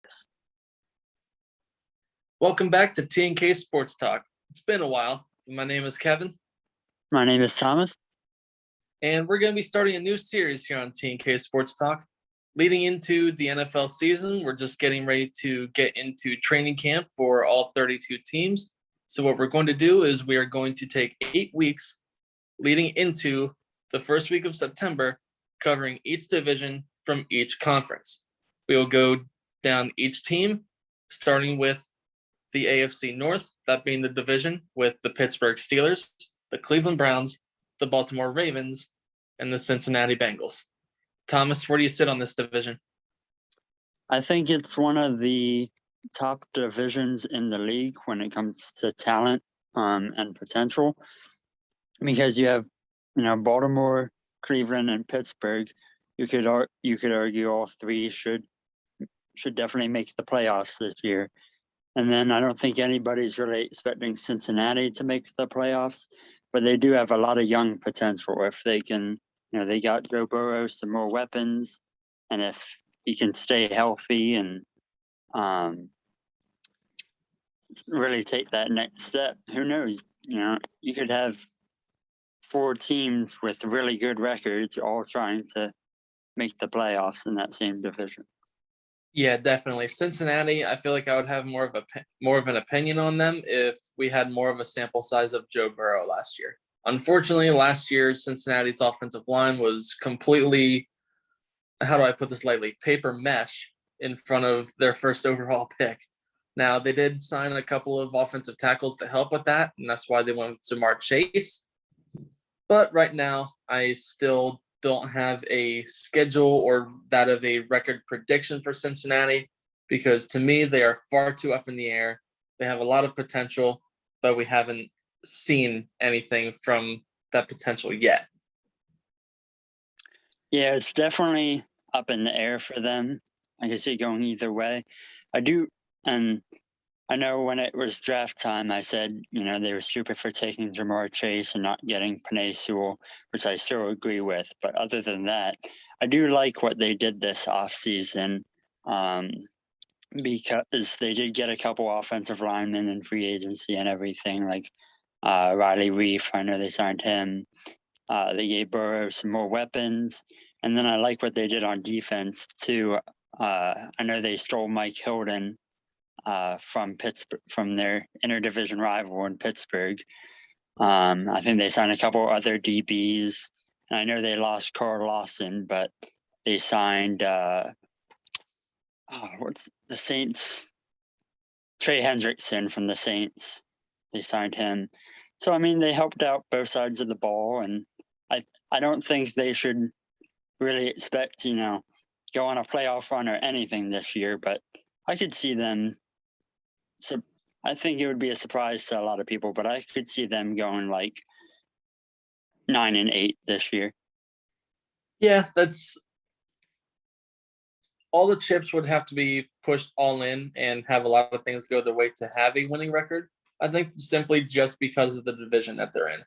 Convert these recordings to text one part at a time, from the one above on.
Alex. Welcome back to T&K Sports Talk. It's been a while. My name is Kevin. My name is Thomas. And we're going to be starting a new series here on T&K Sports Talk. Leading into the NFL season, we're just getting ready to get into training camp for all 32 teams. So what we're going to do is we are going to take 8 weeks leading into the first week of September, covering each division from each conference. We will go down each team, starting with the AFC North, that being the division with the Pittsburgh Steelers, the Cleveland Browns, the Baltimore Ravens, and the Cincinnati Bengals. Thomas, where do you sit on this division? I think it's one of the top divisions in the league when it comes to talent and potential, because you have, Baltimore, Cleveland, and Pittsburgh. You could argue all three should definitely make the playoffs this year. And then I don't think anybody's really expecting Cincinnati to make the playoffs, but they do have a lot of young potential if they can. They got Joe Burrow, some more weapons, and if he can stay healthy and really take that next step, who knows? You could have 4 teams with really good records all trying to make the playoffs in that same division. Yeah, definitely. Cincinnati, I feel like I would have more of an opinion on them if we had more of a sample size of Joe Burrow last year. Unfortunately, last year, Cincinnati's offensive line was completely, how do I put this lightly, paper mesh in front of their first overall pick. Now, they did sign a couple of offensive tackles to help with that, and that's why they went with Jamar Chase. But right now, I still don't have a schedule or that of a record prediction for Cincinnati, because to me, they are far too up in the air. They have a lot of potential, but we haven't seen anything from that potential yet. Yeah, it's definitely up in the air for them. I can see it going either way. I do, and I know when it was draft time, I said, they were stupid for taking Jamar Chase and not getting Penei Sewell, which I still agree with. But other than that, I do like what they did this offseason, because they did get a couple offensive linemen in free agency and everything, like Riley Reef. I know they signed him. They gave Burrow some more weapons. And then I like what they did on defense, too. I know they stole Mike Hilton from Pittsburgh, from their interdivision rival in Pittsburgh. I think they signed a couple other DBs, and I know they lost Carl Lawson, but they signed what's the Saints? Trey Hendrickson from the Saints. They signed him. So they helped out both sides of the ball, and I don't think they should really expect go on a playoff run or anything this year, but I could see them. So I think it would be a surprise to a lot of people, but I could see them going like 9-8 this year. Yeah, that's all. The chips would have to be pushed all in and have a lot of things go their way to have a winning record. I think simply just because of the division that they're in.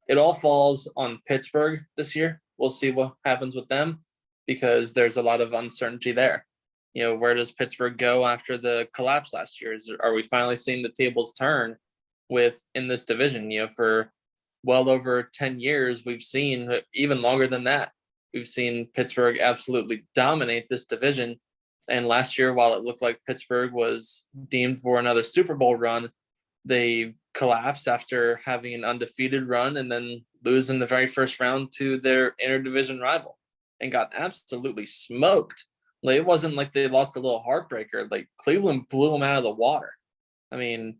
It all falls on Pittsburgh this year. We'll see what happens with them, because there's a lot of uncertainty there. Where does Pittsburgh go after the collapse last year? Are we finally seeing the tables turn in this division? For well over 10 years, we've seen, even longer than that, we've seen Pittsburgh absolutely dominate this division. And last year, while it looked like Pittsburgh was deemed for another Super Bowl run, they collapsed after having an undefeated run and then lose in the very first round to their interdivision rival and got absolutely smoked. It wasn't like they lost a little heartbreaker. Like, Cleveland blew them out of the water. And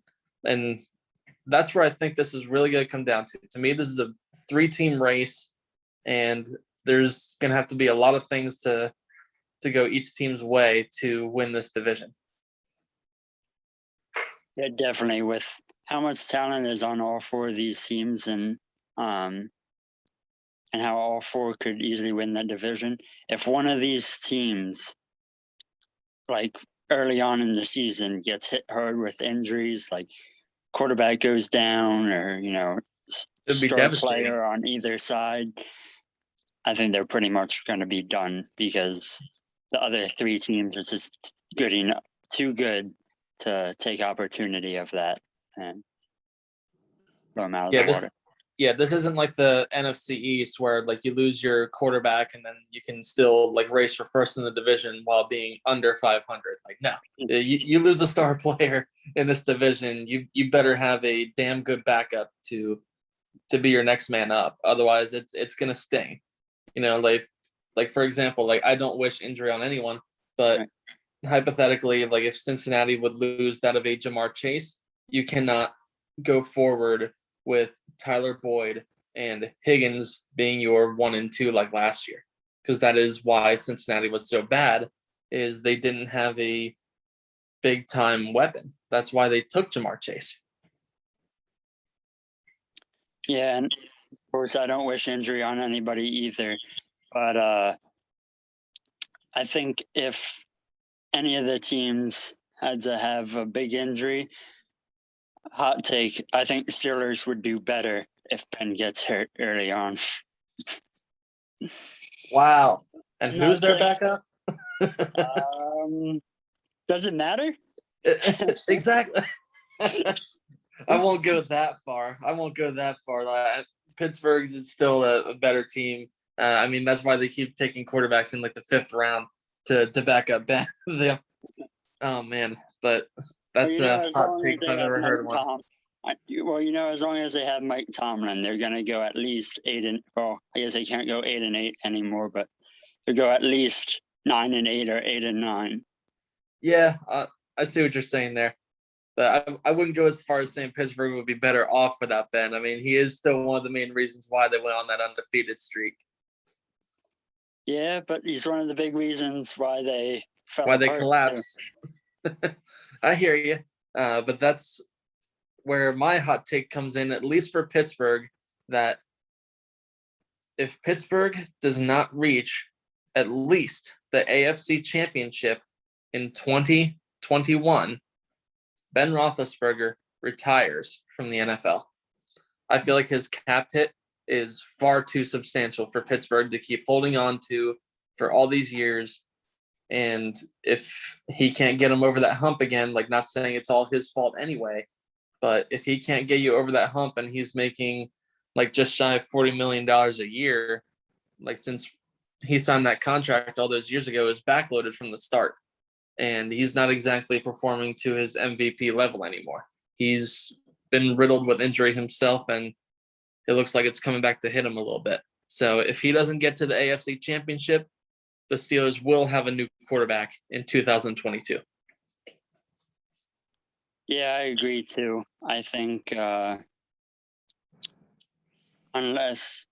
that's where I think this is really going to come down to. To me, this is a 3-team race, and there's going to have to be a lot of things to go each team's way to win this division. Yeah, definitely. With how much talent is on all 4 of these teams, and how all 4 could easily win that division. If one of these teams, like early on in the season, gets hit hard with injuries, like quarterback goes down, or star player on either side, I think they're pretty much going to be done, because the other 3 teams are just good enough, too good to take opportunity of that and throw them out of the water. This isn't like the NFC East where like you lose your quarterback and then you can still like race for first in the division while being under 500. Like, no, you lose a star player in this division, you better have a damn good backup to be your next man up. Otherwise, it's gonna sting. You know, like for example, like I don't wish injury on anyone, but right. Hypothetically, like if Cincinnati would lose that of a Jamar Chase, you cannot go forward with Tyler Boyd and Higgins being your 1 and 2 like last year, because that is why Cincinnati was so bad, is they didn't have a big time weapon. That's why they took Jamar Chase. Yeah, and of course I don't wish injury on anybody either, but I think if any of the teams had to have a big injury, hot take, I think Steelers would do better if Ben gets hurt early on. Wow. And who's their backup? Does it matter? Exactly. I won't go that far. Pittsburgh is still a better team. I mean, that's why they keep taking quarterbacks in like the 5th round to back up Ben. Oh man, but that's a hot take if I've ever heard one. As long as they have Mike Tomlin, they're gonna go at least 8 and I guess they can't go 8-8 anymore, but they go at least 9-8 or 8-9. Yeah, I see what you're saying there, but I wouldn't go as far as saying Pittsburgh would be better off without Ben. I mean, he is still one of the main reasons why they went on that undefeated streak. Yeah, but he's one of the big reasons why they collapsed. I hear you, but that's where my hot take comes in, at least for Pittsburgh, that if Pittsburgh does not reach at least the AFC Championship in 2021, Ben Roethlisberger retires from the NFL. I feel like his cap hit is far too substantial for Pittsburgh to keep holding on to for all these years. And if he can't get him over that hump again, like not saying it's all his fault anyway, but if he can't get you over that hump and he's making like just shy of $40 million a year, like since he signed that contract all those years ago, it was backloaded from the start. And he's not exactly performing to his MVP level anymore. He's been riddled with injury himself, and it looks like it's coming back to hit him a little bit. So if he doesn't get to the AFC Championship, the Steelers will have a new quarterback in 2022. Yeah, I agree too. I think unless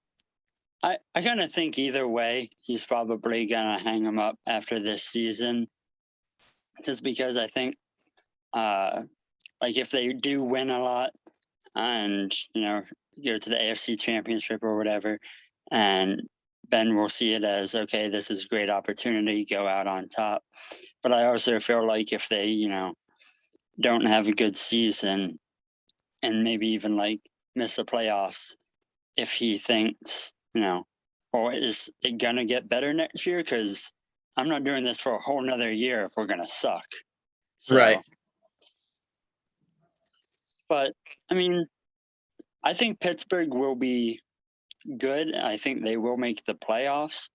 I kind of think either way, he's probably going to hang him up after this season, just because I think like if they do win a lot and, go to the AFC Championship or whatever, and Ben will see it as, okay, this is a great opportunity, go out on top. But I also feel like if they, don't have a good season and maybe even like miss the playoffs, if he thinks, is it going to get better next year? Because I'm not doing this for a whole nother year if we're going to suck. So, right. But, I mean, I think Pittsburgh will be good. I think they will make the playoffs.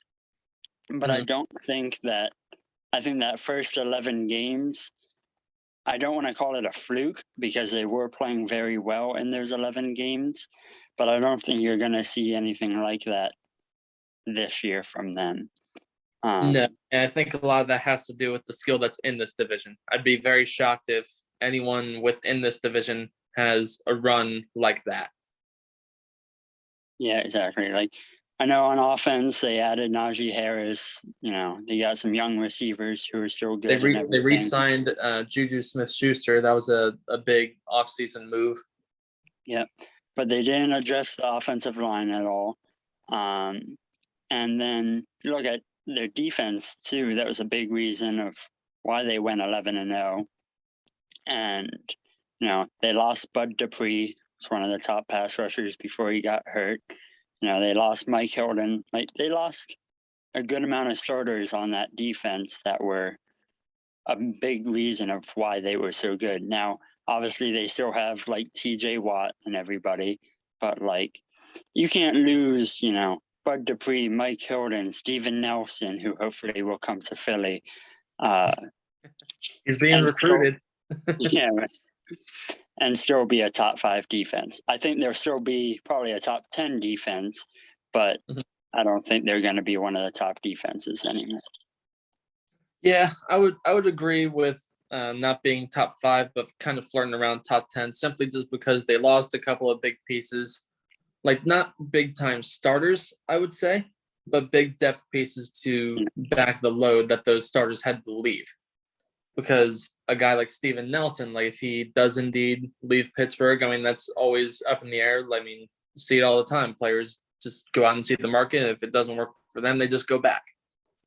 But I don't think that – I think that first 11 games – I don't want to call it a fluke because they were playing very well in those 11 games, but I don't think you're going to see anything like that this year from them. No, and I think a lot of that has to do with the skill that's in this division. I'd be very shocked if anyone within this division has a run like that. Yeah, exactly. Like, I know on offense they added Najee Harris. They got some young receivers who are still good. They re-signed Juju Smith-Schuster. That was a big offseason move. Yeah, but they didn't address the offensive line at all. And then you look at their defense too. That was a big reason of why they went 11-0. And they lost Bud Dupree. It's one of the top pass rushers before he got hurt. They lost Mike Hilton. Like, they lost a good amount of starters on that defense that were a big reason of why they were so good. Now, obviously, they still have like T.J. Watt and everybody, but like you can't lose, Bud Dupree, Mike Hilton, Steven Nelson, who hopefully will come to Philly. He's being recruited. Yeah, and still be a top 5 defense. I think they'll still be probably a top 10 defense, but I don't think they're going to be one of the top defenses anymore. Yeah, I would agree with not being top 5, but kind of flirting around top 10, simply just because they lost a couple of big pieces, like not big time starters, I would say, but big depth pieces to back the load that those starters had to leave. Because a guy like Steven Nelson, like if he does indeed leave Pittsburgh, I mean, that's always up in the air. I mean, you see it all the time. Players just go out and see the market. And if it doesn't work for them, they just go back.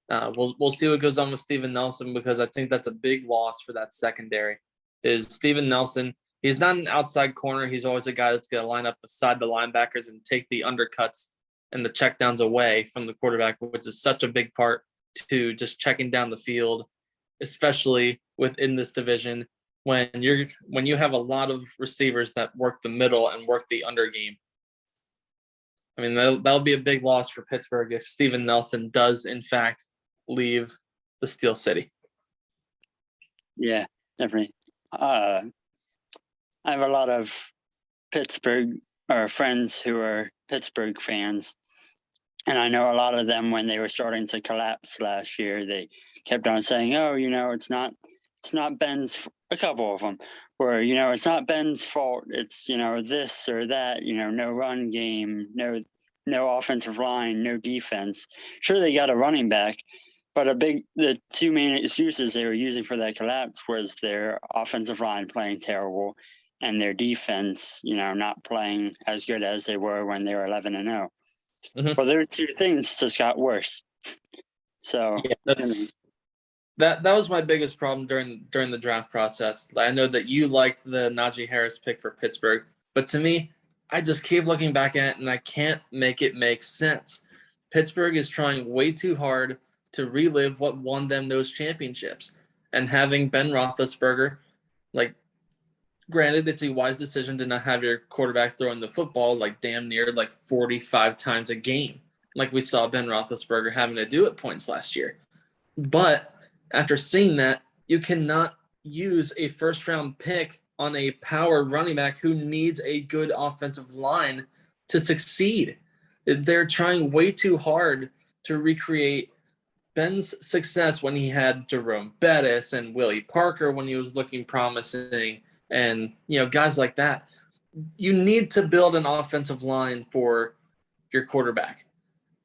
We'll see what goes on with Steven Nelson, because I think that's a big loss for that secondary. Is Steven Nelson? He's not an outside corner. He's always a guy that's going to line up beside the linebackers and take the undercuts and the checkdowns away from the quarterback, which is such a big part to just checking down the field, especially within this division when you have a lot of receivers that work the middle and work the under game. I mean, that'll be a big loss for Pittsburgh if Steven Nelson does in fact leave the Steel City. Yeah, definitely. I have a lot of Pittsburgh or friends who are Pittsburgh fans, and I know a lot of them, when they were starting to collapse last year, they kept on saying, "Oh, it's not Ben's." A couple of them where it's not Ben's fault. It's this or that. No run game, no offensive line, no defense. Sure, they got a running back, but the 2 main excuses they were using for that collapse was their offensive line playing terrible and their defense, not playing as good as they were when they were 11-0. Well, those 2 things just got worse. So yeah, that was my biggest problem during the draft process. I know that you liked the Najee Harris pick for Pittsburgh, but to me, I just keep looking back at it and I can't make it make sense. Pittsburgh is trying way too hard to relive what won them those championships, and having Ben Roethlisberger, like, granted, it's a wise decision to not have your quarterback throwing the football like damn near like 45 times a game, like we saw Ben Roethlisberger having to do at points last year. But after seeing that, you cannot use a first-round pick on a power running back who needs a good offensive line to succeed. They're trying way too hard to recreate Ben's success when he had Jerome Bettis and Willie Parker when he was looking promising, and guys like that. You need to build an offensive line for your quarterback.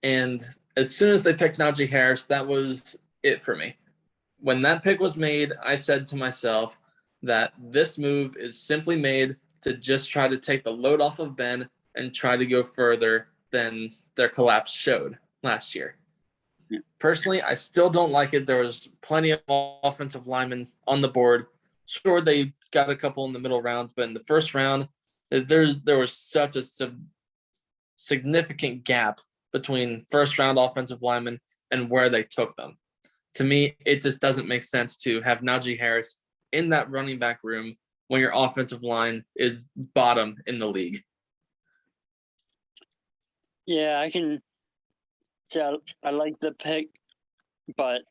And as soon as they picked Najee Harris, that was it for me. When that pick was made, I said to myself that this move is simply made to just try to take the load off of Ben and try to go further than their collapse showed last year. Personally, I still don't like it. There was plenty of offensive linemen on the board. Sure, they got a couple in the middle rounds, but in the first round, there was such a significant gap between first-round offensive linemen and where they took them. To me, it just doesn't make sense to have Najee Harris in that running back room when your offensive line is bottom in the league. Yeah, I can say I like the pick, but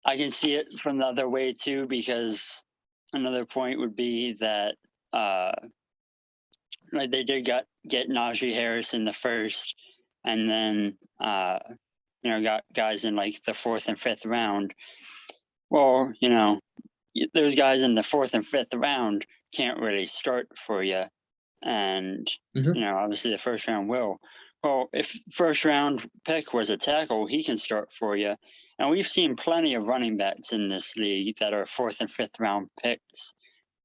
I can see it from the other way too, because another point would be that they did get Najee Harris in the first, and then got guys in like the 4th and 5th round. Well, those guys in the 4th and 5th round can't really start for you, and obviously the first round will. Well, if first round pick was a tackle, he can start for you, and we've seen plenty of running backs in this league that are 4th and 5th round picks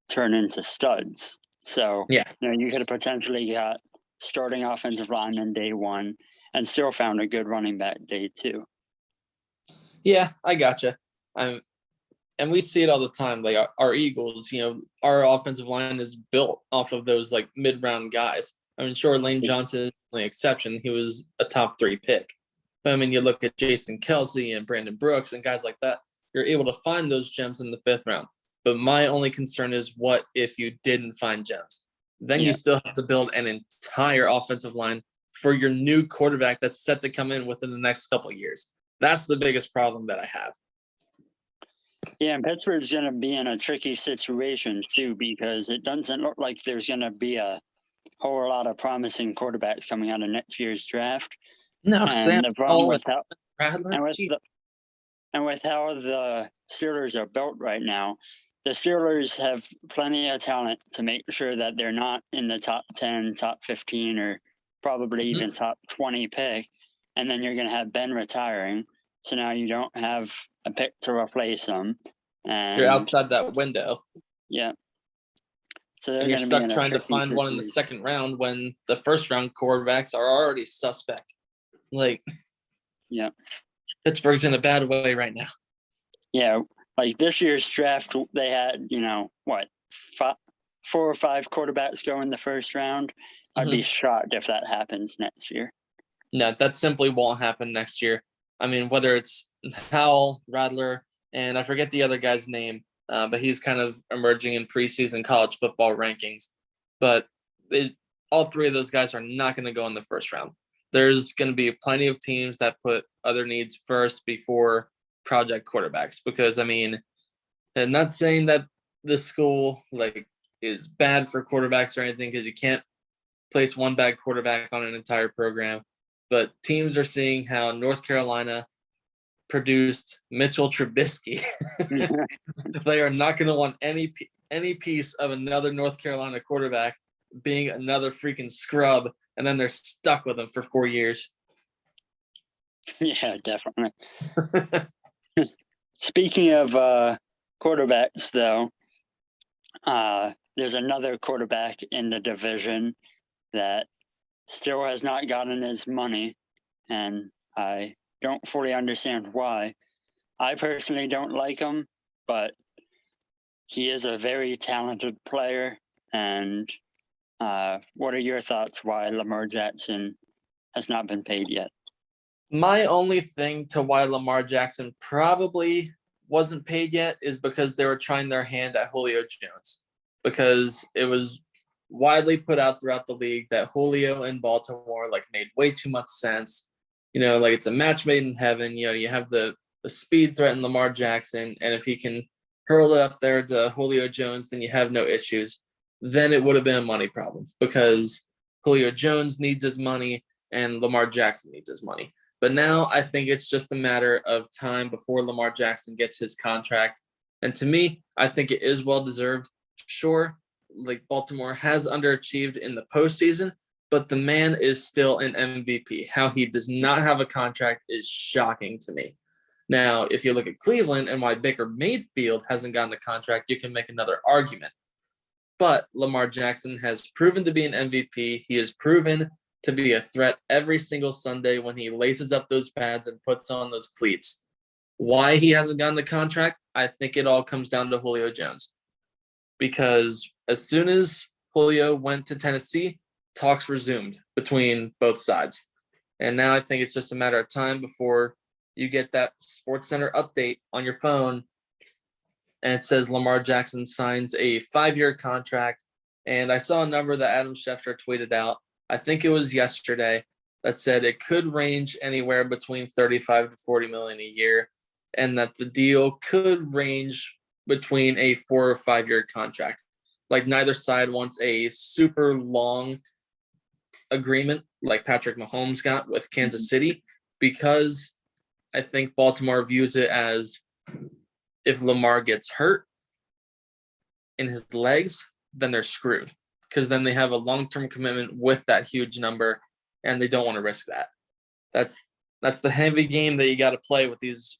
turn into studs. So yeah, you could have potentially got starting offensive lineman day 1 and still found a good running back day 2. Yeah, I gotcha. And we see it all the time. Like our Eagles, our offensive line is built off of those like mid-round guys. I mean, sure, Lane Johnson is the exception. He was a top 3 pick. But I mean, you look at Jason Kelsey and Brandon Brooks and guys like that. you're able to find those gems in the 5th round. But my only concern is, what if you didn't find gems? Then you still have to build an entire offensive line for your new quarterback that's set to come in within the next couple of years. That's the biggest problem that I have. Yeah, and Pittsburgh's going to be in a tricky situation too, because it doesn't look like there's going to be a whole lot of promising quarterbacks coming out of next year's draft. No, And Sam the problem with Radler, and with how the Steelers are built right now, the Steelers have plenty of talent to make sure that they're not in the top 10, top 15, or probably even top 20 pick. And then you're going to have Ben retiring. So now you don't have a pick to replace him. And you're outside that window. Yeah. So they're you're going to be stuck trying to find one in the second round when the first round quarterbacks are already suspect. Like, yeah, Pittsburgh's in a bad way right now. Yeah, like this year's draft, they had, 4 or 5 quarterbacks go in the first round. I'd be shocked if that happens next year. No, that simply won't happen next year. I mean, whether it's Howell, Radler, and I forget the other guy's name, but he's kind of emerging in preseason college football rankings. But all 3 of those guys are not going to go in the first round. There's going to be plenty of teams that put other needs first before project quarterbacks, because, I mean, I'm not saying that this school is bad for quarterbacks or anything, because you can't place one bad quarterback on an entire program. But teams are seeing how North Carolina produced Mitchell Trubisky. They are not going to want any piece of another North Carolina quarterback being another freaking scrub, and then they're stuck with him for 4 years. Yeah, definitely. Speaking of quarterbacks, though, there's another quarterback in the division that still has not gotten his money, and I don't fully understand why. I personally don't like him, but he is a very talented player. And what are your thoughts why Lamar Jackson has not been paid yet? My only thing to why Lamar Jackson probably wasn't paid yet is because they were trying their hand at Julio Jones, because it was widely put out throughout the league that Julio in Baltimore made way too much sense. It's a match made in heaven. You have the speed threat in Lamar Jackson, and if he can hurl it up there to Julio Jones, then you have no issues. Then it would have been a money problem, because Julio Jones needs his money and Lamar Jackson needs his money. But now I think it's just a matter of time before Lamar Jackson gets his contract. And to me, I think it is well-deserved. Sure, Baltimore has underachieved in the postseason, but the man is still an MVP. How he does not have a contract is shocking to me. Now, if you look at Cleveland and why Baker Mayfield hasn't gotten a contract, you can make another argument. But Lamar Jackson has proven to be an MVP. He has proven to be a threat every single Sunday when he laces up those pads and puts on those cleats. Why he hasn't gotten the contract, I think it all comes down to Julio Jones. Because as soon as Julio went to Tennessee, talks resumed between both sides. And now I think it's just a matter of time before you get that SportsCenter update on your phone, and it says Lamar Jackson signs a 5-year contract. And I saw a number that Adam Schefter tweeted out, I think it was yesterday, that said it could range anywhere between 35 to 40 million a year, and that the deal could range between a 4 or 5 year contract. Neither side wants a super long agreement like Patrick Mahomes got with Kansas City, because I think Baltimore views it as, if Lamar gets hurt in his legs, then they're screwed, because then they have a long-term commitment with that huge number, and they don't want to risk that. That's the heavy game that you got to play with these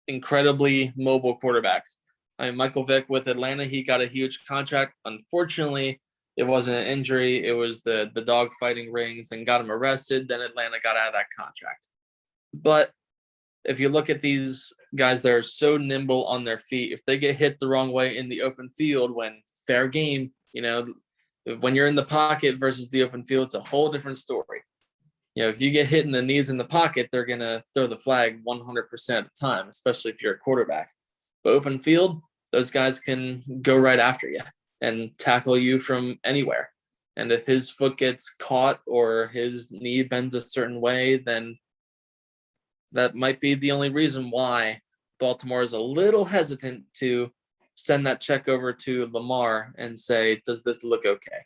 incredibly mobile quarterbacks. Michael Vick with Atlanta, he got a huge contract. Unfortunately, it wasn't an injury. It was the dog fighting rings and got him arrested. Then Atlanta got out of that contract. But if you look at these guys that are so nimble on their feet, if they get hit the wrong way in the open field, when fair game, when you're in the pocket versus the open field, it's a whole different story. if you get hit in the knees in the pocket, they're going to throw the flag 100% of the time, especially if you're a quarterback. But open field, those guys can go right after you and tackle you from anywhere. And if his foot gets caught or his knee bends a certain way, then that might be the only reason why Baltimore is a little hesitant to send that check over to Lamar and say, does this look okay?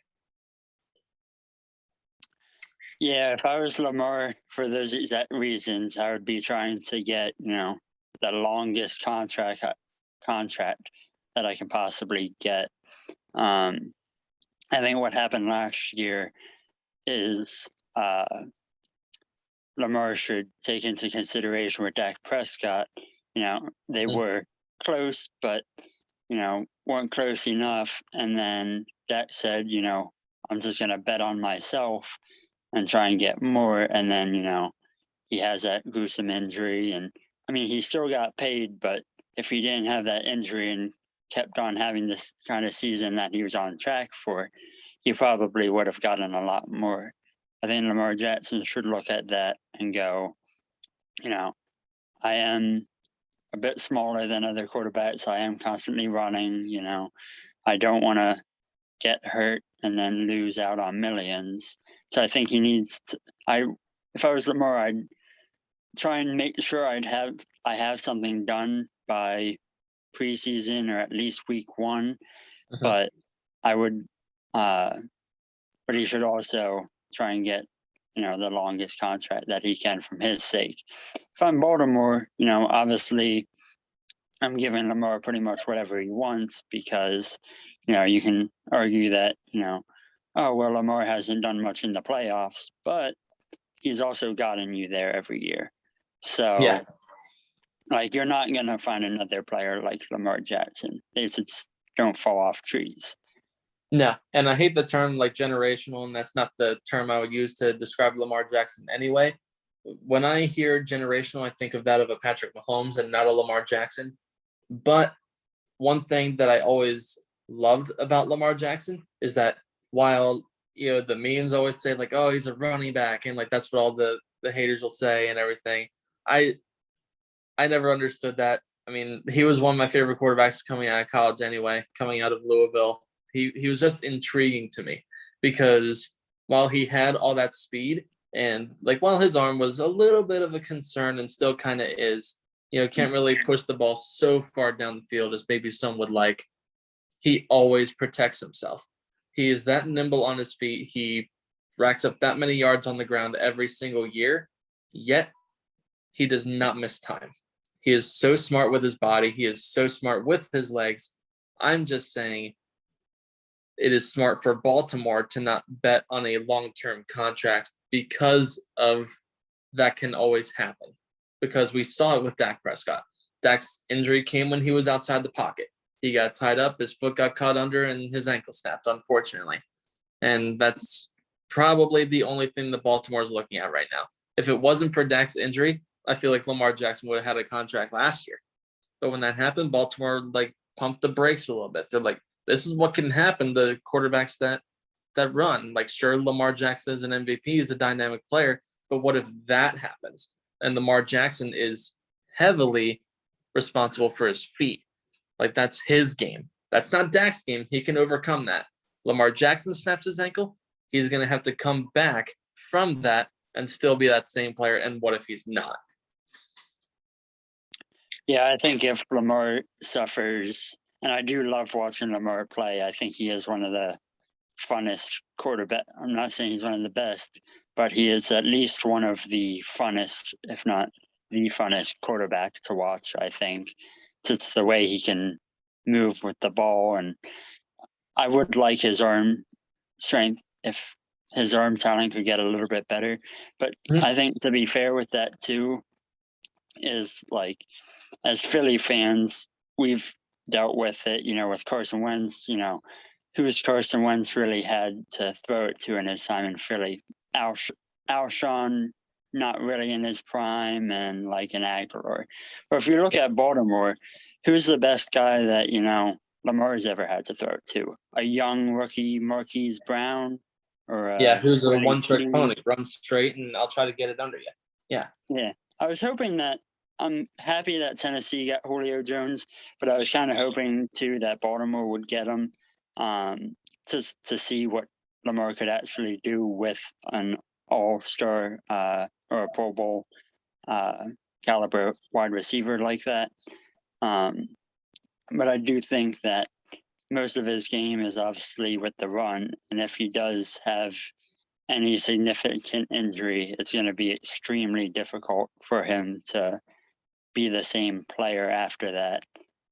Yeah, if I was Lamar, for those exact reasons, I would be trying to get, the longest contract that I can possibly get. I think what happened last year is Lamar should take into consideration with Dak Prescott. They were close, but weren't close enough. And then Dak said, I'm just going to bet on myself and try and get more. And then, he has that gruesome injury. And I mean, he still got paid, but if he didn't have that injury and kept on having this kind of season that he was on track for, he probably would have gotten a lot more. I think Lamar Jackson should look at that and go, I am a bit smaller than other quarterbacks. I am constantly running, I don't want to get hurt and then lose out on millions. So I think he needs to, if I was Lamar, I'd try and make sure I have something done by preseason or at least week 1. But I would, but he should also try and get, the longest contract that he can from his sake. If I'm Baltimore, obviously I'm giving Lamar pretty much whatever he wants because, you can argue that, oh, well, Lamar hasn't done much in the playoffs, but he's also gotten you there every year. So, yeah. You're not going to find another player like Lamar Jackson. It's don't fall off trees. No, and I hate the term generational, and that's not the term I would use to describe Lamar Jackson anyway. When I hear generational, I think of that of a Patrick Mahomes and not a Lamar Jackson. But one thing that I always loved about Lamar Jackson is that while, the memes always say oh, he's a running back, and that's what all the haters will say and everything. I never understood that. I mean, he was one of my favorite quarterbacks coming out of college anyway, coming out of Louisville. He was just intriguing to me because while he had all that speed and while his arm was a little bit of a concern and still kind of is, can't really push the ball so far down the field as maybe some would like, he always protects himself. He is that nimble on his feet. He racks up that many yards on the ground every single year, yet he does not miss time. He is so smart with his body. He is so smart with his legs. I'm just saying it is smart for Baltimore to not bet on a long-term contract because of that can always happen. Because we saw it with Dak Prescott. Dak's injury came when he was outside the pocket. He got tied up, his foot got caught under, and his ankle snapped, unfortunately. And that's probably the only thing that Baltimore is looking at right now. If it wasn't for Dak's injury, I feel like Lamar Jackson would have had a contract last year. But when that happened, Baltimore pumped the brakes a little bit. They're like, this is what can happen to quarterbacks that run. Sure, Lamar Jackson is an MVP, he's a dynamic player, but what if that happens? And Lamar Jackson is heavily responsible for his feet. That's his game. That's not Dak's game. He can overcome that. Lamar Jackson snaps his ankle, he's going to have to come back from that and still be that same player. And what if he's not? Yeah, I think if Lamar suffers, and I do love watching Lamar play, I think he is one of the funnest quarterback. I'm not saying he's one of the best, but he is at least one of the funnest, if not the funnest quarterback to watch, I think. It's the way he can move with the ball. And I would like his arm strength if his arm talent could get a little bit better. But I think to be fair with that too, is as Philly fans, we've dealt with it, with Carson Wentz, who's Carson Wentz really had to throw it to in his time in Philly? Alshon, not really in his prime, and an Aguilar. But if you look at Baltimore, who's the best guy that, Lamar's ever had to throw it to? A young rookie, Marquise Brown? or Yeah, who's a running one-trick team. pony, run straight, and I'll try to get it under you. Yeah. Yeah, I was hoping that I'm happy that Tennessee got Julio Jones, but I was kind of hoping too that Baltimore would get him, to see what Lamar could actually do with an all-star or a Pro Bowl caliber wide receiver like that. But I do think that most of his game is obviously with the run, and if he does have any significant injury, it's going to be extremely difficult for him to be the same player after that.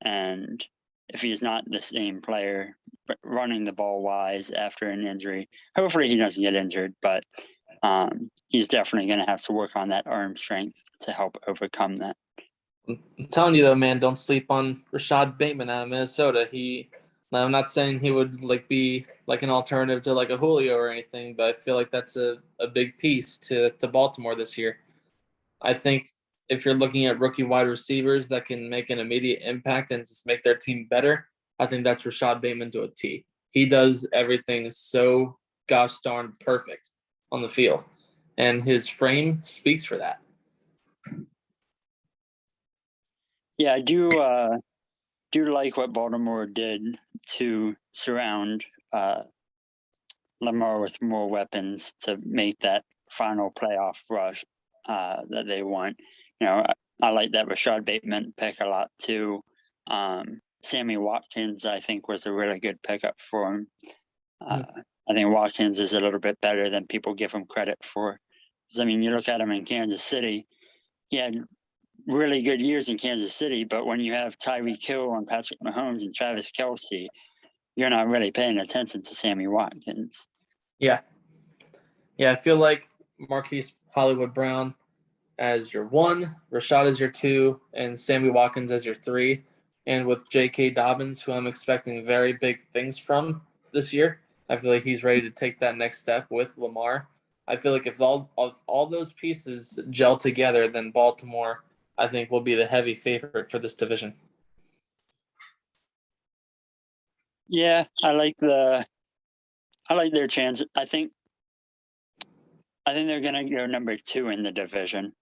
And if he's not the same player, but running the ball wise after an injury, hopefully he doesn't get injured, but he's definitely going to have to work on that arm strength to help overcome that. I'm telling you though, man, don't sleep on Rashad Bateman out of Minnesota. I'm not saying he would be like an alternative to like a Julio or anything, but I feel like that's a big piece to Baltimore this year. I think if you're looking at rookie wide receivers that can make an immediate impact and just make their team better, I think that's Rashad Bateman to a T. He does everything so gosh darn perfect on the field, and his frame speaks for that. Yeah, I do like what Baltimore did to surround Lamar with more weapons to make that final playoff rush that they want. I like that Rashad Bateman pick a lot too. Sammy Watkins, I think, was a really good pickup for him. I think Watkins is a little bit better than people give him credit for. Because, you look at him in Kansas City, he had really good years in Kansas City, but when you have Tyreek Hill and Patrick Mahomes and Travis Kelce, you're not really paying attention to Sammy Watkins. Yeah, I feel like Marquise Hollywood Brown as your 1, Rashad as your 2, and Sammy Watkins as your 3. And with J.K. Dobbins, who I'm expecting very big things from this year, I feel like he's ready to take that next step with Lamar. I feel like if all those pieces gel together, then Baltimore, I think, will be the heavy favorite for this division. Yeah, I like their chance. I think they're gonna go number 2 in the division,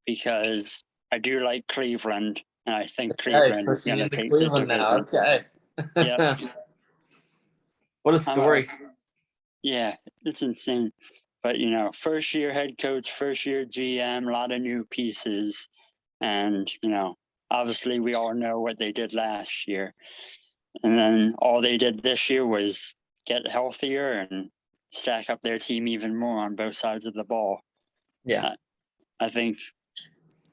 because I do like Cleveland, and I think Cleveland is gonna take Cleveland the division. now. Okay. Yeah. What a story. Yeah, it's insane. But first year head coach, first year GM, a lot of new pieces, and obviously we all know what they did last year. And then all they did this year was get healthier and stack up their team even more on both sides of the ball. Yeah. I think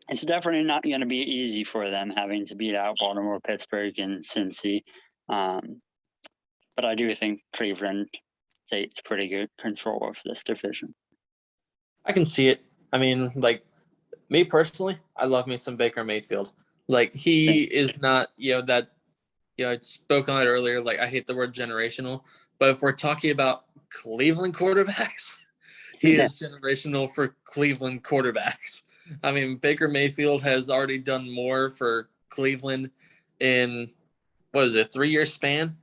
it's definitely not going to be easy for them having to beat out Baltimore, Pittsburgh, and Cincy. But I do think Cleveland takes pretty good control of this division. I can see it. Me personally, I love me some Baker Mayfield. He is not, that, I spoke on it earlier. I hate the word generational, but if we're talking about Cleveland quarterbacks, he is generational for Cleveland quarterbacks. Baker Mayfield has already done more for Cleveland in, 3-year span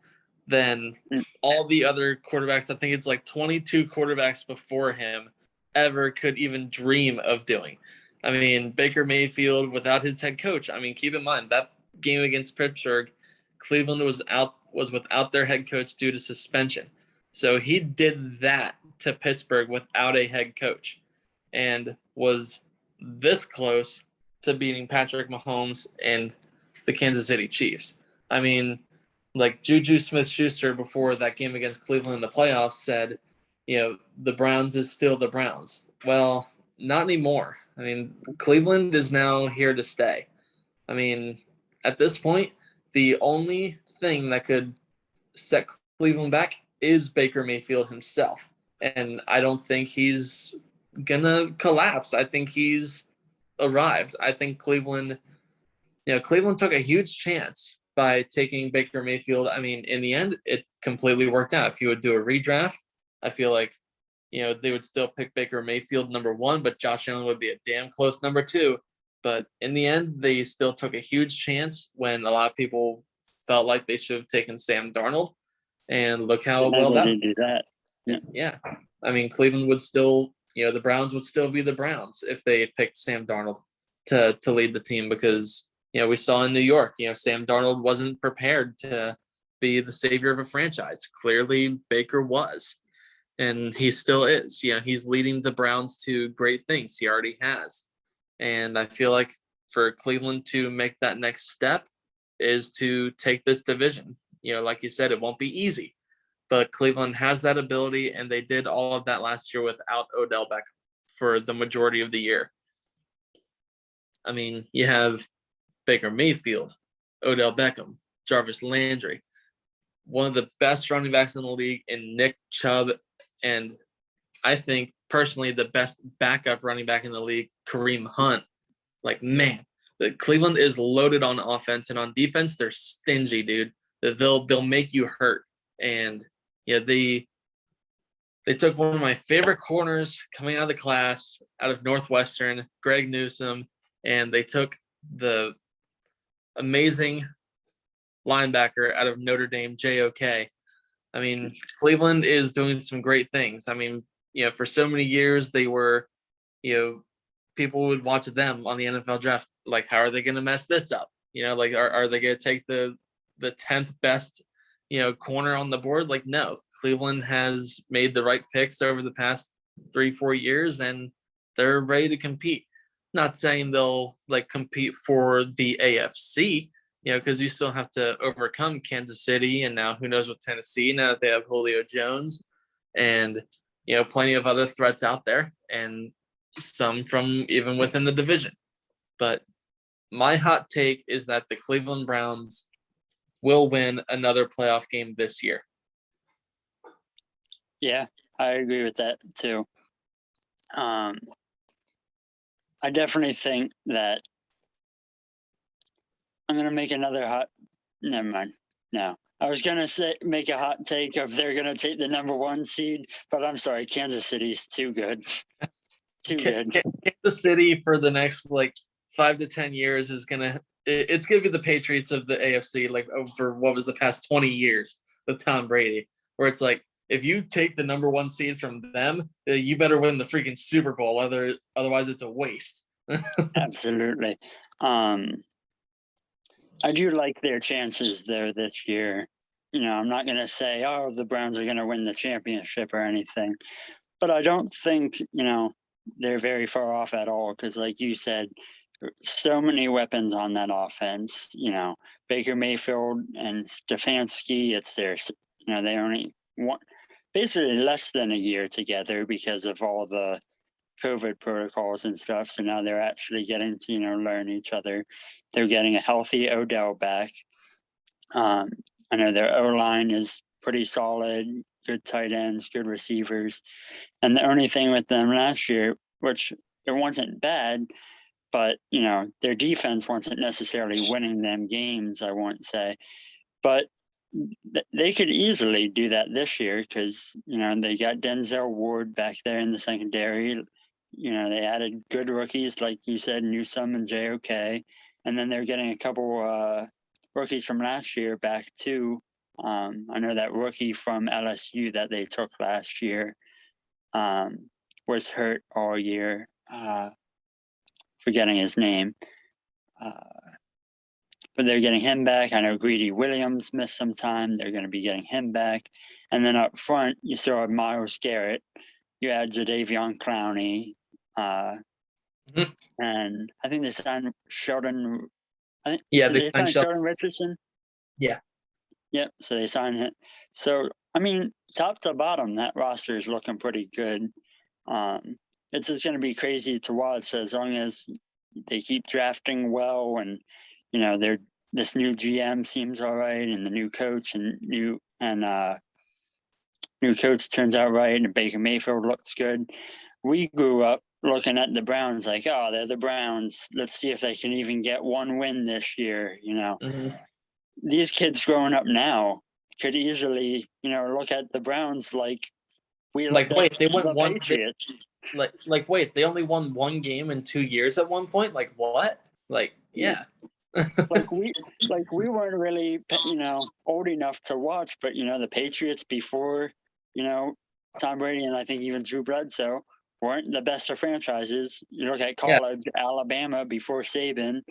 than all the other quarterbacks. I think it's 22 quarterbacks before him ever could even dream of doing. Baker Mayfield without his head coach. Keep in mind that game against Pittsburgh, Cleveland was without their head coach due to suspension. So he did that to Pittsburgh without a head coach and was this close to beating Patrick Mahomes and the Kansas City Chiefs. Juju Smith-Schuster before that game against Cleveland in the playoffs said, the Browns is still the Browns. Well, not anymore. Cleveland is now here to stay. At this point, the only thing that could set Cleveland back is Baker Mayfield himself. And I don't think he's going to collapse. I think he's arrived. I think Cleveland took a huge chance by taking Baker Mayfield. In the end, it completely worked out. If you would do a redraft, I feel like, they would still pick Baker Mayfield number 1, but Josh Allen would be a damn close number 2. But in the end, they still took a huge chance when a lot of people felt like they should have taken Sam Darnold. And look how And well they that. did do that. Yeah. I mean, Cleveland would still, the Browns would still be the Browns if they picked Sam Darnold to lead the team, because, we saw in New York, Sam Darnold wasn't prepared to be the savior of a franchise. Clearly, Baker was, and he still is. He's leading the Browns to great things. He already has. And I feel like for Cleveland to make that next step is to take this division. Like you said, it won't be easy, but Cleveland has that ability, and they did all of that last year without Odell Beckham for the majority of the year. I mean, you have Baker Mayfield, Odell Beckham, Jarvis Landry, one of the best running backs in the league in Nick Chubb, and I think personally the best backup running back in the league, Kareem Hunt. Like, man, the Cleveland is loaded on offense, and on defense they're stingy, dude. They'll make you hurt. And they took one of my favorite corners coming out of the class, out of Northwestern, Greg Newsome, and they took the amazing linebacker out of Notre Dame, JOK. I mean, Cleveland is doing some great things. I mean, for so many years they were, people would watch them on the NFL draft. Like, how are they going to mess this up? Like, are they going to take the 10th best, corner on the board? Like, no. Cleveland has made the right picks over the past 3-4 years, and they're ready to compete. Not saying they'll compete for the AFC, because you still have to overcome Kansas City, and now who knows with Tennessee now that they have Julio Jones, and plenty of other threats out there, and some from even within the division. But my hot take is that the Cleveland Browns will win another playoff game this year. Yeah, I agree with that too. I definitely think that I'm going to make another hot. Never mind. No, I was going to make a hot take of they're going to take the number 1 seed, but I'm sorry, Kansas City's too good. Too good. Kansas City for the next 5 to 10 years is it's gonna be the Patriots of the AFC, over what was the past 20 years with Tom Brady, where it's if you take the number 1 seed from them, you better win the freaking Super Bowl. Otherwise it's a waste. Absolutely. I do like their chances there this year. I'm not going to say, the Browns are going to win the championship or anything, but I don't think, they're very far off at all, because like you said, so many weapons on that offense. Baker Mayfield and Stefanski, it's their, they only want basically less than a year together because of all the COVID protocols and stuff. So now they're actually getting to, learn each other. They're getting a healthy Odell back. I know their O-line is pretty solid, good tight ends, good receivers. And the only thing with them last year, which it wasn't bad, but, their defense wasn't necessarily winning them games, I won't say. But they could easily do that this year because, they got Denzel Ward back there in the secondary. They added good rookies, like you said, Newsome and JOK. And then they're getting a couple rookies from last year back too. I know that rookie from LSU that they took last year was hurt all year. Forgetting his name. But they're getting him back. I know Greedy Williams missed some time. They're going to be getting him back. And then up front, you still have Myles Garrett. You add Jadeveon Clowney. And I think they signed Sheldon. They signed Sheldon Richardson. Yeah. Yep. So they signed him. So, I mean, top to bottom, that roster is looking pretty good. It's just going to be crazy to watch as long as they keep drafting well, and this new GM seems all right, and the new coach and new coach turns out right, and Baker Mayfield looks good. We grew up looking at the Browns like, they're the Browns. Let's see if they can even get 1 win this year. Mm-hmm. These kids growing up now could easily, look at the Browns like we look wait, they won the one. Patriots. Wait, they only won 1 game in 2 years at one point. What? Yeah. we weren't really old enough to watch, but the Patriots before Tom Brady and I think even Drew Bledsoe weren't the best of franchises. You look at Yeah. college, Alabama before Saban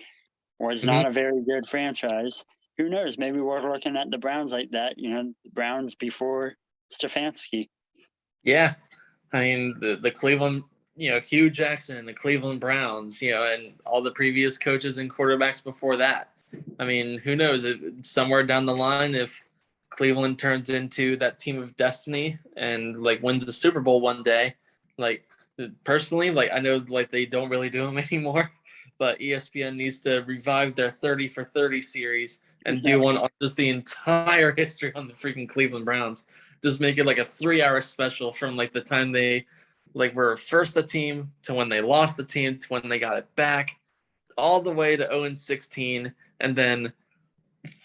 was Mhm. not a very good franchise. Who knows? Maybe we're looking at the Browns like that. The Browns before Stefanski. Yeah. I mean, the Cleveland, Hugh Jackson and the Cleveland Browns, and all the previous coaches and quarterbacks before that. I mean, who knows? Somewhere down the line, if Cleveland turns into that team of destiny and like wins the Super Bowl one day, like personally, like I know like they don't really do them anymore, but ESPN needs to revive their 30 for 30 series and do one on just the entire history on the freaking Cleveland Browns. Just make it like a 3-hour special from like the time they like were first a team to when they lost the team to when they got it back, all the way to 0-16, and then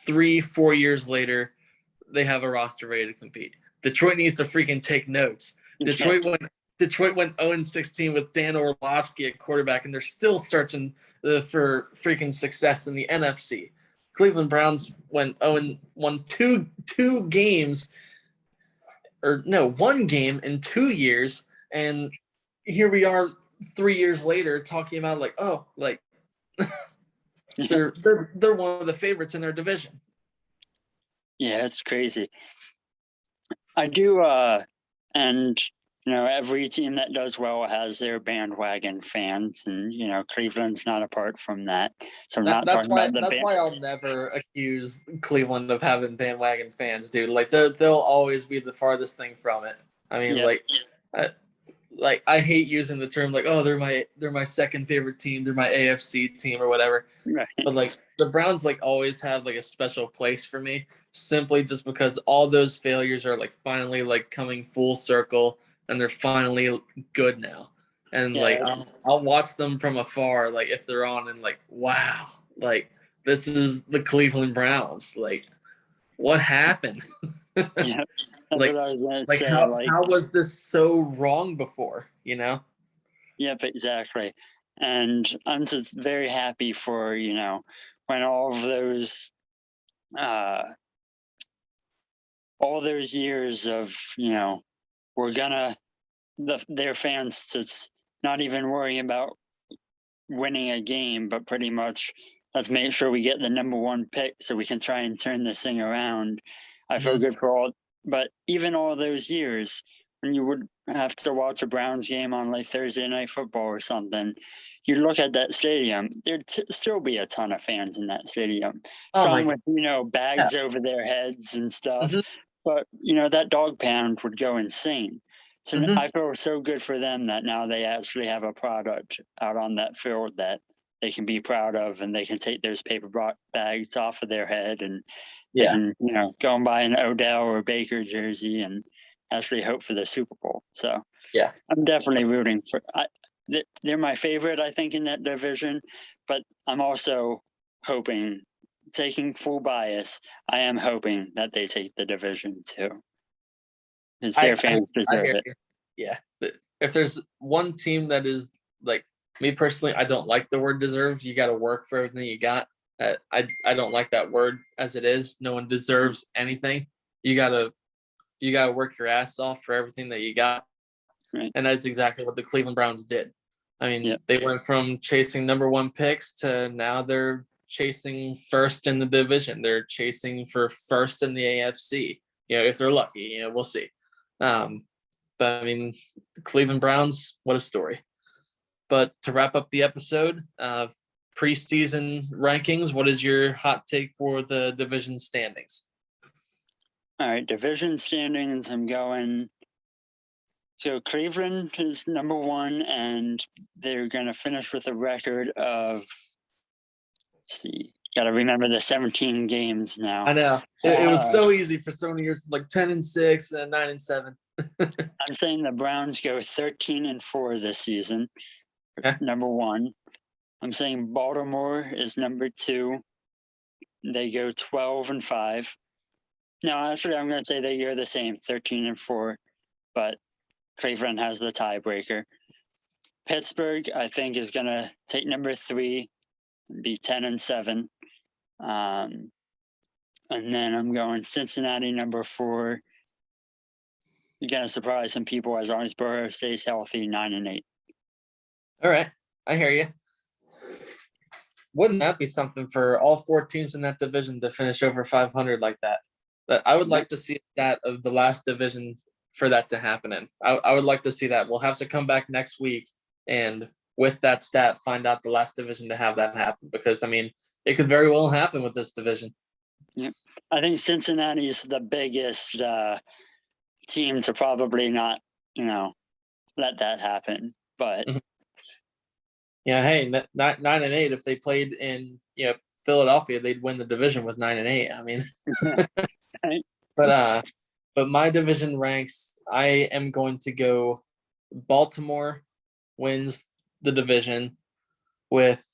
3-4 years later, they have a roster ready to compete. Detroit needs to freaking take notes. Detroit went 0-16 with Dan Orlovsky at quarterback, and they're still searching for freaking success in the NFC. Cleveland Browns went 0-1 two games, or no, one game in 2 years, and here we are 3 years later talking about like, oh, like they're one of the favorites in their division. Yeah, it's crazy. I do, and every team that does well has their bandwagon fans, and Cleveland's not apart from that. So I'm not talking about the That's why I'll never accuse Cleveland of having bandwagon fans, dude. Like they'll always be the farthest thing from it. I mean, Yeah. like I hate using the term like, oh, they're my second favorite team, they're my AFC team or whatever. Right. But like the Browns like always have like a special place for me, simply just because all those failures are like finally like coming full circle and they're finally good now. And like I'll watch them from afar, like if they're on, and like, wow, like this is the Cleveland Browns. Like, what happened? Yeah, that's like what I was gonna like say. how was this so wrong before? Yep, exactly. And I'm just very happy for when all those years of we're gonna their fans just not even worrying about winning a game, but pretty much let's make sure we get the number one pick so we can try and turn this thing around. I feel good for all, but even all those years when you would have to watch a Browns game on like Thursday Night Football or something, you look at that stadium, there'd still be a ton of fans in that stadium. Oh my Some with bags over their heads and stuff, Mhm. but that dog pound would go insane. So I feel so good for them that now they actually have a product out on that field that they can be proud of, and they can take those paper bags off of their head, and they can go and buy an Odell or Baker jersey and actually hope for the Super Bowl. So Yeah. I'm definitely rooting for. They're my favorite, I think, in that division, but I'm also hoping, taking full bias, I am hoping that they take the division too, because their fans I deserve hear it. you. Yeah. But if there's one team that is like me personally, I don't like the word deserve. You got to work for everything you got. I don't like that word as it is. No one deserves anything. You gotta work your ass off for everything that you got. Right. And that's exactly what the Cleveland Browns did. I mean, Yep. they went from chasing number one picks to now they're chasing first in the division. They're chasing for first in the AFC. If they're lucky, we'll see. But I mean, Cleveland Browns, what a story. But to wrap up the episode, preseason rankings, what is your hot take for the division standings? All right, division standings, I'm going. So Cleveland is number one, and they're going to finish with a record of, let's see, got to remember the 17 games now. I know. It was so easy for so many years, like 10-6 and 9-7. I'm saying the Browns go 13-4 this season. Okay. Number one. I'm saying Baltimore is number two. They go 12-5. No, actually, I'm going to say they go the same, 13-4, but Cleveland has the tiebreaker. Pittsburgh, I think, is going to take number three, be 10-7. And then I'm going Cincinnati number 4. You're gonna surprise some people as long as Burrow stays healthy, 9-8. All right, I hear you. Wouldn't that be something for all 4 teams in that division to finish over 500 like that? But I would like to see that of the last division for that to happen in. I would like to see that. We'll have to come back next week and with that stat find out the last division to have that happen, because I mean it could very well happen with this division. Yep. I think Cincinnati is the biggest team to probably not, let that happen. But yeah, hey, 9-8. If they played in Philadelphia, they'd win the division with 9-8. I mean, but my division ranks, I am going to go Baltimore wins the division with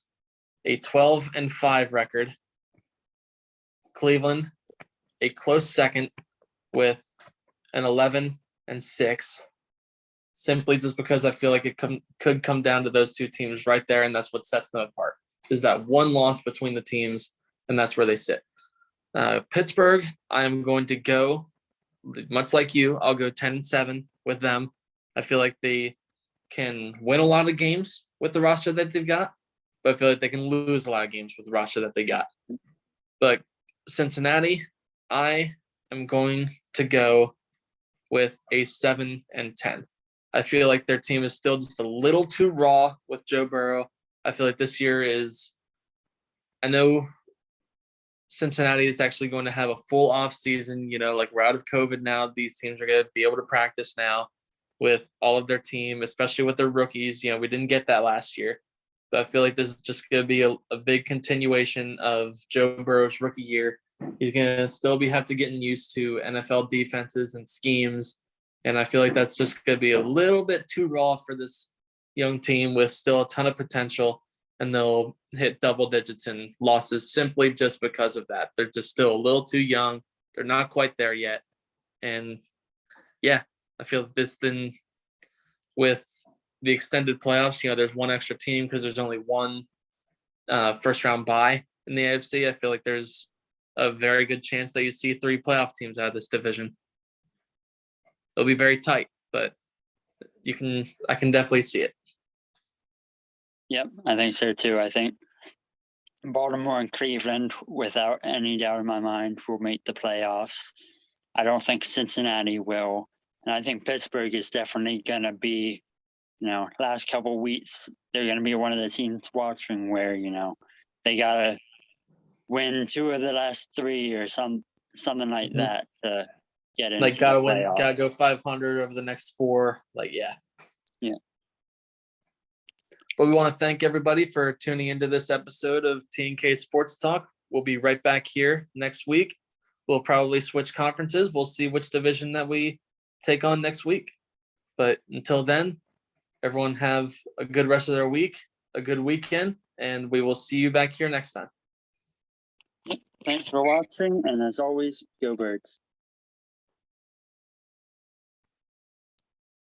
a 12-5 record. Cleveland, a close second with an 11-6, simply just because I feel like it could come down to those 2 teams right there, and that's what sets them apart, is that one loss between the teams, and that's where they sit. Pittsburgh, I'm going to go, much like you, I'll go 10-7 with them. I feel like they can win a lot of games with the roster that they've got, but I feel like they can lose a lot of games with the roster that they got. But Cincinnati, I am going to go with a 7-10. I feel like their team is still just a little too raw with Joe Burrow. I feel like this year I know Cincinnati is actually going to have a full off season, like we're out of COVID now. These teams are going to be able to practice now with all of their team, especially with their rookies. We didn't get that last year. But I feel like this is just going to be a big continuation of Joe Burrow's rookie year. He's going to still have to getting used to NFL defenses and schemes. And I feel like that's just going to be a little bit too raw for this young team with still a ton of potential. And they'll hit double digits in losses simply just because of that. They're just still a little too young. They're not quite there yet. And yeah, I feel this then with the extended playoffs, there's one extra team because there's only one first round bye in the AFC. I feel like there's a very good chance that you see 3 playoff teams out of this division. It'll be very tight, but I can definitely see it. Yep, I think so too. I think Baltimore and Cleveland, without any doubt in my mind, will make the playoffs. I don't think Cincinnati will. And I think Pittsburgh is definitely going to be, last couple of weeks, they're going to be one of the teams watching where, they got to win 2 of the last 3 or something like that to get into gotta the playoffs. Gotta go 500 over the next 4. Yeah. But we want to thank everybody for tuning into this episode of T&K Sports Talk. We'll be right back here next week. We'll probably switch conferences. We'll see which division that we take on next week. But until then, everyone have a good rest of their week, a good weekend, and we will see you back here next time. Thanks for watching, and as always, go Birds.